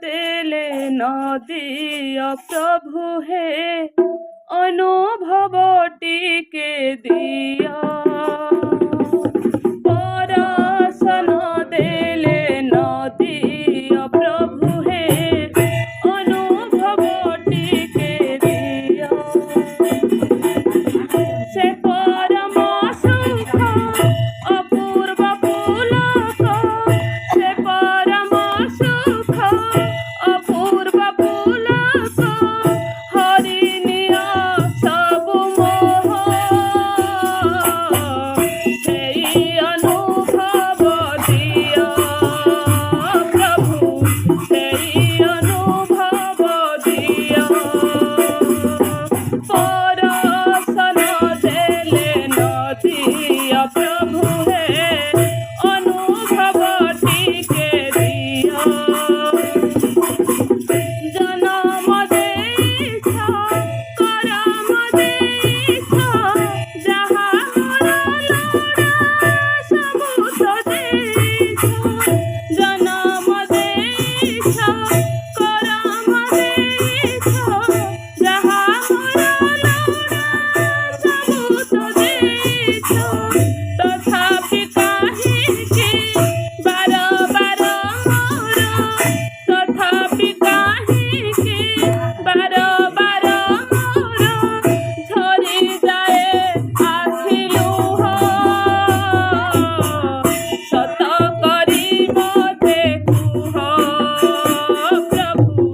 देले न दिया प्रभु हे अनुभव टिके दिया परसन देले न दिया प्रभु हे अनुभव टिके दिया से परम सुख अपूर्व पुलक से परम सुख अपूर्व पुलक हरिनिया सब मोह सेई अनुभव दिया प्रभु सेई अनुभव दिया परसन देले न दिया प्रभु हे अनुभव टिके दिया जन्म देइछा करम देइछा जहा मोरा लोड़ा सब तो देइछा जन्म देइछा करम देइछा जहा मोरा लोड़ा सब तो देइछा तथापि काहेकि बार बार मोर तथापि काहेकि बार बार मोर झरी जाए आखि लुह सत करी मते कुह प्रभु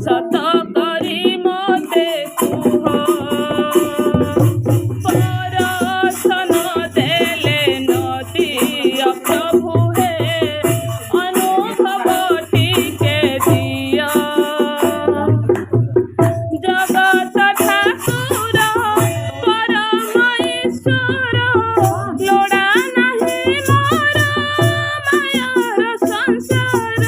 सत करी मते कुह परसन देले न दिया प्रभु हे अनुभव टिके दिया जगत ठाकुर परम ईश्वर लोड़ा नाही मोर मायार संसार